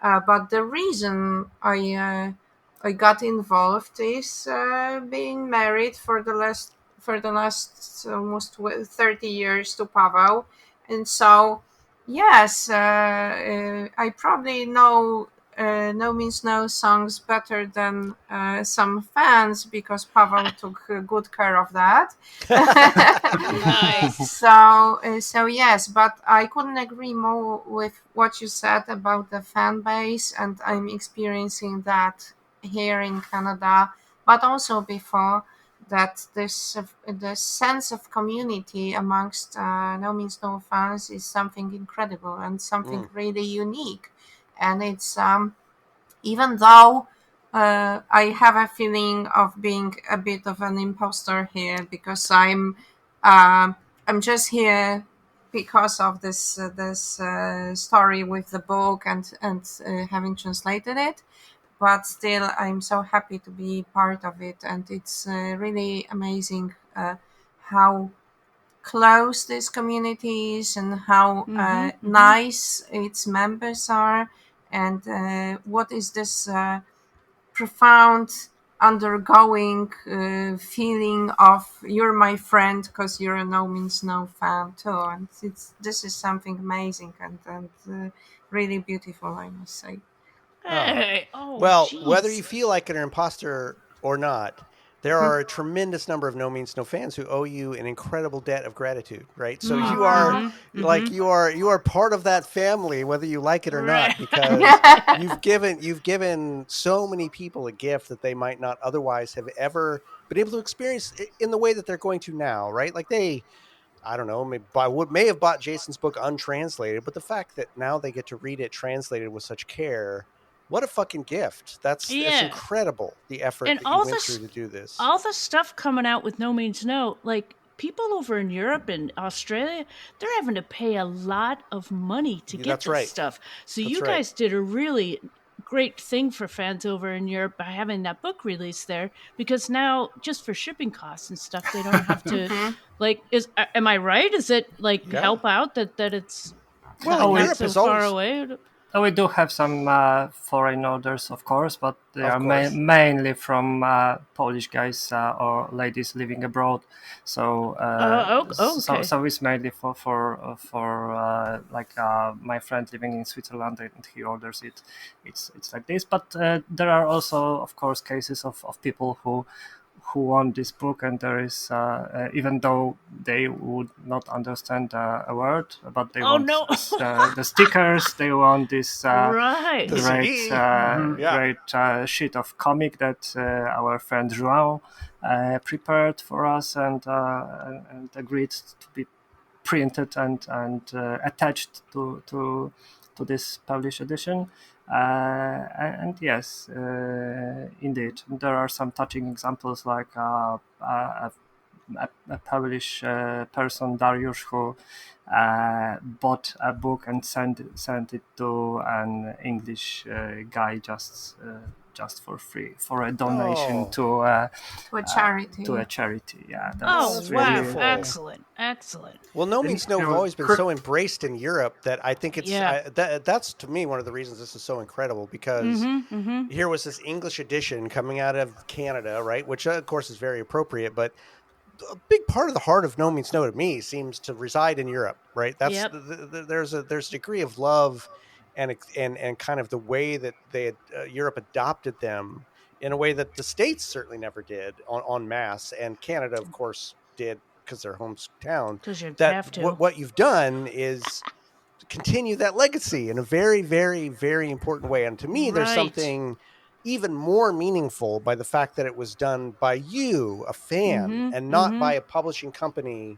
But the reason I got involved is being married for the last almost 30 years to Paweł, and so yes, I probably know No Means No songs better than some fans because Paweł took good care of that. Nice. So yes, but I couldn't agree more with what you said about the fan base, and I'm experiencing that here in Canada, but also before that. The sense of community amongst No Means No fans is something incredible and something really unique, and it's even though I have a feeling of being a bit of an imposter here because I'm just here because of this story with the book and having translated it, but still I'm so happy to be part of it, and it's really amazing how close this community is and how nice its members are, and what is this profound undergoing feeling of you're my friend because you're a No Means No fan too, and this is something amazing and really beautiful, I must say. Hey. Oh, Well, geez. whether you feel like an imposter or not, there are a tremendous number of No Means No fans who owe you an incredible debt of gratitude, right? So you are like you are part of that family, whether you like it or not, because you've given so many people a gift that they might not otherwise have ever been able to experience in the way that they're going to now, right? Like I don't know, may have bought Jason's book untranslated, but the fact that now they get to read it translated with such care, what a fucking gift. That's incredible, the effort And that you went through to do this. All the stuff coming out with No Means No, like people over in Europe and Australia, they're having to pay a lot of money to get this stuff. So you guys did a really great thing for fans over in Europe by having that book released there, because now just for shipping costs and stuff, they don't have to am I right? Is it help out that it's Europe so is far always away? We do have some foreign orders, of course, but they are mainly from Polish guys or ladies living abroad. So, okay. so it's mainly for my friend living in Switzerland, and he orders it. It's like this, but there are also, of course, cases of people who want this book, and there is even though they would not understand a word, but they want the stickers, they want this great sheet of comic that our friend João prepared for us and agreed to be printed and attached to this published edition. And yes, indeed, there are some touching examples, like a Polish person, Dariusz, who bought a book and sent it to an English guy just for free, for a donation to a charity. Yeah. That's wow! Excellent. Well, No Means No have always been so embraced in Europe that I think it's that's to me one of the reasons this is so incredible, because here was this English edition coming out of Canada, right? Which of course is very appropriate, but a big part of the heart of No Means No to me seems to reside in Europe, right? That's there's a degree of love and kind of the way that they had, Europe adopted them in a way that the States certainly never did en masse, and Canada, of course, did because their hometown. Because you that have to. What you've done is continue that legacy in a very, very, very important way. And to me, there's Right. something even more meaningful by the fact that it was done by you, a fan, and not by a publishing company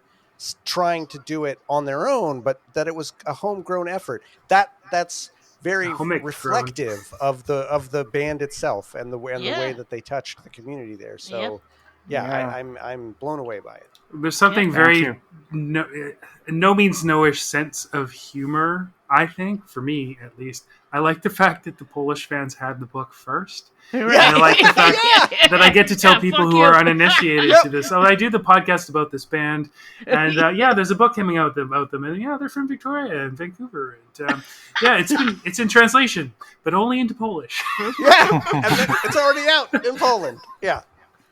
trying to do it on their own, but that it was a homegrown effort. That's very Homic reflective of the band itself and the way Yeah. that they touched the community there. So Yep. yeah. I'm blown away by it. There's something Thank very you. no means no-ish sense of humor, I think, for me at least. I like the fact that the Polish fans had the book first. Right. And I like the fact that I get to tell Yeah, people fuck who you. are uninitiated to this. So I do the podcast about this band, and there's a book coming out about them, and they're from Victoria and Vancouver, and it's in translation, but only into Polish. Yeah, and then it's already out in Poland. Yeah,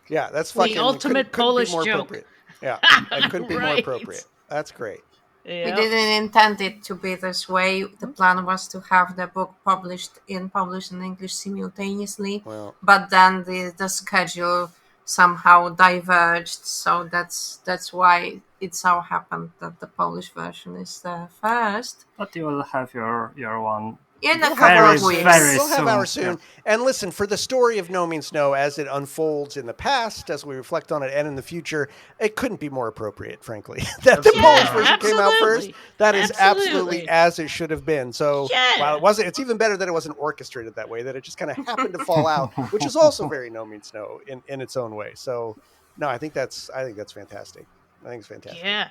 that's fucking ultimate couldn't be Polish more joke. Appropriate. Yeah, it couldn't be more Right. appropriate. That's great. We Yep. didn't intend it to be this way. The plan was to have the book published in Polish and English simultaneously, Well, but then the schedule somehow diverged. So that's why it so happened that the Polish version is the first But you will have your one. in a we'll couple have of ours weeks. very We'll have soon, ours soon. And listen, for the story of No Means No, as it unfolds in the past, as we reflect on it, and in the future, it couldn't be more appropriate, frankly, that the Yeah, Polish version came out first. absolutely. That is absolutely Absolutely. as it should have been. So Yeah. while it wasn't, it's even better that it wasn't orchestrated that way, that it just kind of happened to fall out, which is also very No Means No in its own way. So no, I think that's fantastic. I think it's fantastic. Yeah.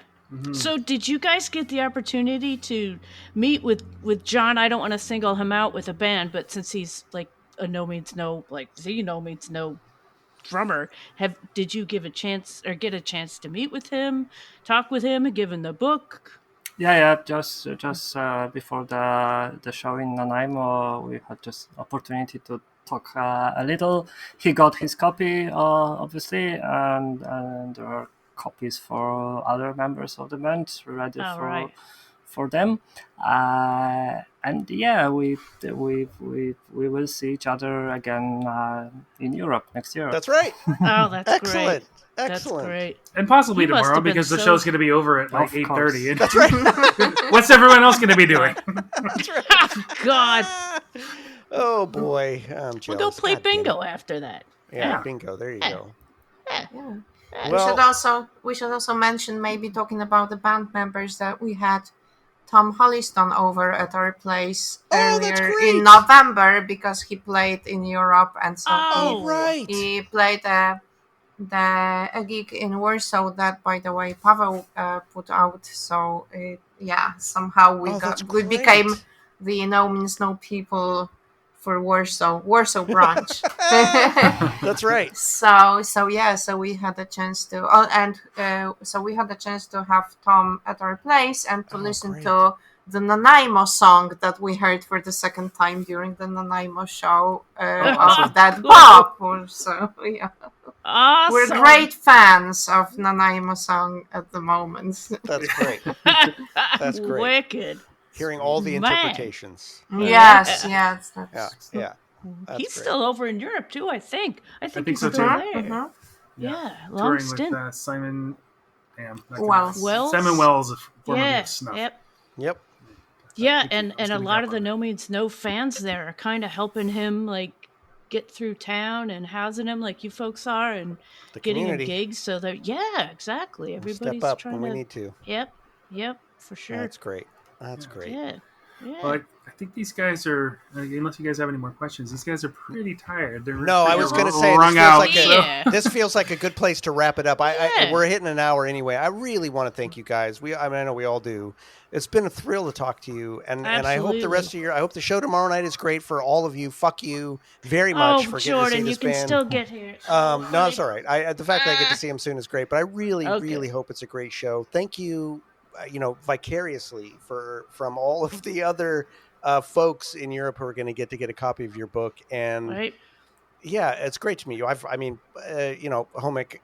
So did you guys get the opportunity to meet with John? I don't want to single him out with a band, but since he's like a No Means No, like the No Means No drummer, did you get a chance to meet with him, talk with him, and give him the book? Yeah. Just before the show in Nanaimo, we had just opportunity to talk a little. He got his copy, obviously, and there are copies for other members of the band ready Oh, right. for them. And yeah, we will see each other again in Europe next year. That's right. Oh, that's Excellent. great. That's Excellent. great. And possibly You must tomorrow, have been because the so- show's going to be over at like Of 8:30. And That's right. what's everyone else going to be doing? God, Oh boy, I'm we'll jealous. go play God damn it. bingo after that. Yeah, bingo. There you go. Yeah. Well, We should also mention, maybe talking about the band members, that we had Tom Holliston over at our place Oh, that's earlier great. in November, because he played in Europe, and so Oh, right. he played a gig in Warsaw that, by the way, Paweł put out. So somehow Oh, that's we great. became the No Means No people for Warsaw branch. That's right. So we had a chance to we had a chance to have Tom at our place and to listen great. to the Nanaimo song that we heard for the second time during the Nanaimo show of that Bob. So yeah, Awesome. we're great fans of Nanaimo song at the moment. That's great. That's great. Wicked. Hearing all the Man. interpretations. Yes. Yeah, That's, yeah. That's He's great. still over in Europe too, I think. I think think he's so, still too. there. Mhm. Yeah, long Touring stint. with Simon. Damn. Wells. Simon Wells of formerly Yeah. of Snuff. Yep. Yep. Yeah, think and he's a gonna lot get of the one. No Means No fans there are kind of helping him like get through town and housing him like you folks are and The getting him community. gigs. So that exactly. Everybody's Step up trying when we to. need to. Yep, for sure. That's great. That's great. Yeah. Yeah. Well, I think these guys are, unless you guys have any more questions, these guys are pretty tired. They're No, I was pretty going to say wrung out. Yeah. this feels like a good place to wrap it up. Yeah. We're hitting an hour anyway. I really want to thank you guys. I know we all do. It's been a thrill to talk to you, and I hope the rest of I hope the show tomorrow night is great for all of you. Fuck you very much for getting to see Jordan, this you can band. still get here. No, it's all right. The fact that I get to see him soon is great, but I really, Okay. really hope it's a great show. Thank you, vicariously from all of the other folks in Europe who are going to get a copy of your book. And Right. yeah, it's great to meet you. Homic,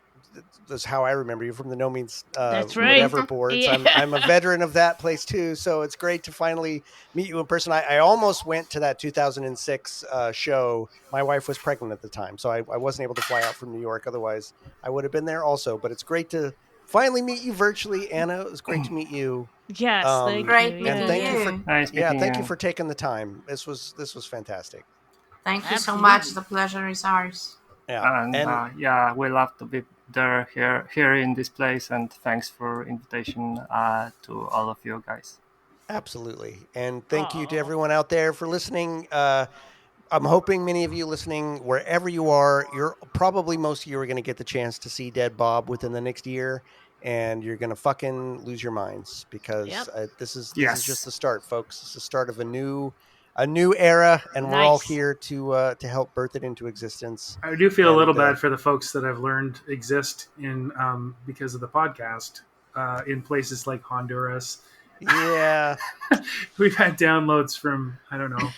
that's how I remember you, from the No Means That's right. whatever boards. Yeah. I'm a veteran of that place too, so it's great to finally meet you in person. I almost went to that 2006 show. My wife was pregnant at the time, so I wasn't able to fly out from New York. Otherwise, I would have been there also. But it's great to finally meet you virtually, Anna. It was great to meet you. Yes, thank Great you. meeting And thank you you. for Nice meeting thank you. you for taking the time. This was fantastic. Thank you so Absolutely. much. The pleasure is ours. Yeah, And and we love to be there here in this place. And thanks for invitation to all of you guys. absolutely. And thank you to Aw. everyone out there for listening. I'm hoping many of you listening, wherever you are, you're probably most of you are going to get the chance to see Dead Bob within the next year, and you're going to fucking lose your minds because Yep. this is Yes. just the start, folks. It's the start of a new era, and we're all Nice. here to help birth it into existence. I do feel a And, little bad for the folks that I've learned exist in because of the podcast in places like Honduras. Yeah, We've had downloads from, I don't know,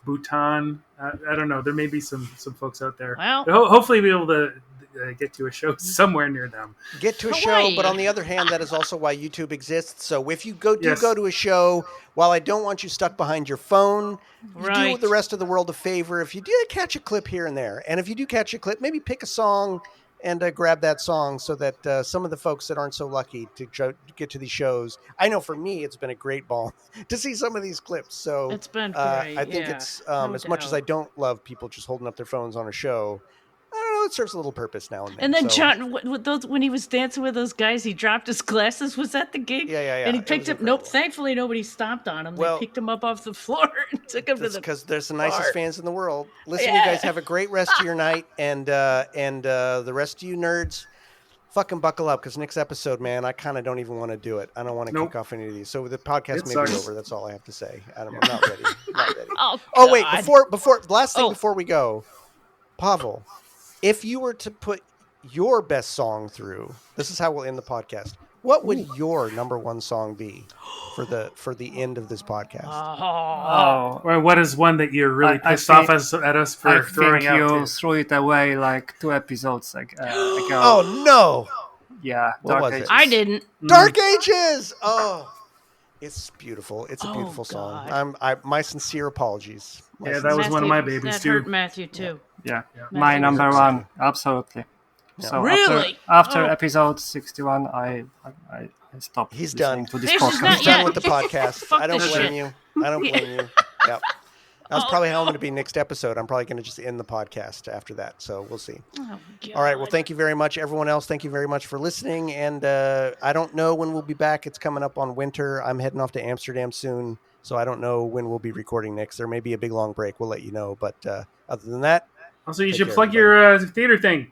Bhutan. I don't know. There may be some folks out there. Well- But hopefully we'll be able to get to a show somewhere near them. get to a Hawaii. show, but on the other hand, that is also why YouTube exists. So if you do Yes. go to a show, while I don't want you stuck behind your phone, you do Right. the rest of the world a favor. If you do catch a clip here and there, and if you do catch a clip, maybe pick a song and grab that song so that some of the folks that aren't so lucky to get to these shows, I know for me, it's been a great ball to see some of these clips. So It's been great. I think yeah, it's no as much as doubt. I don't love people just holding up their phones on a show, I don't know, it serves a little purpose now and then. And then So- John, with those when he was dancing with those guys, he dropped his glasses. Was that the gig? Yeah. And he It picked was up. Nope. incredible. Thankfully, nobody stomped on him. Well- They picked him up off the floor and took him to That's the. because there's the nicest bar. fans in the world. Listen, Yeah. you guys have a great rest of your night, and the rest of you nerds, fucking buckle up because next episode, man, I kind of don't even want to do it. I don't want to Nope. kick off any of these. So the podcast It may be sucks. over. That's all I have to say. I'm not ready. Not ready. Oh, Wait, God. before last thing Oh. before we go, Pavel, if you were to put your best song through, this is how we'll end the podcast. What would your number one song be for the end of this podcast? Oh, Or what is one that you're really I pissed off think- at us I for throwing think out? you too? threw it away like 2 episodes ago. Oh no, Yeah, What Dark was it? Ages. I didn't. Dark Ages. Oh, it's beautiful. It's a Oh, beautiful song. God. My sincere apologies. Yeah, that was one of my babies that too. hurt Matthew too. Yeah, Matthew my was number upset. one, absolutely. So Really? after Oh. episode 61, I stopped. He's listening done. to this This is podcast. not He's done yet. with the podcast. Fuck I don't this blame shit. you. I don't blame you. Yep. That's Oh, probably how I'm going to be next episode. I'm probably going to just end the podcast after that. So we'll see. Oh, God. All right. Well, thank you very much, everyone else. Thank you very much for listening. And I don't know when we'll be back. It's coming up on winter. I'm heading off to Amsterdam soon, so I don't know when we'll be recording next. There may be a big long break. We'll let you know. But other than that, Also, you Take should care, plug your theater thing.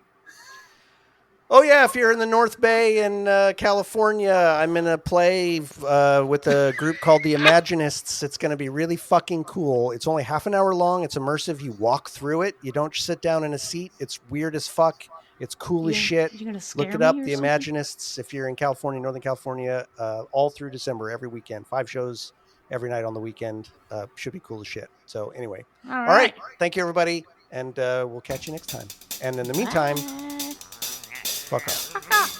oh yeah, if you're in the North Bay in California, I'm in a play with a group called the Imaginists. It's going to be really fucking cool. It's only half an hour long. It's immersive. You walk through it. You don't sit down in a seat. It's weird as fuck. It's cool as shit. You're gonna scare Look it me up. or The something? Imaginists. If you're in California, Northern California, all through December, every weekend, 5 shows every night on the weekend. Should be cool as shit. So anyway, All all right. right. Thank you, everybody, and we'll catch you next time. And in the meantime, Bye. fuck off. Fuck off.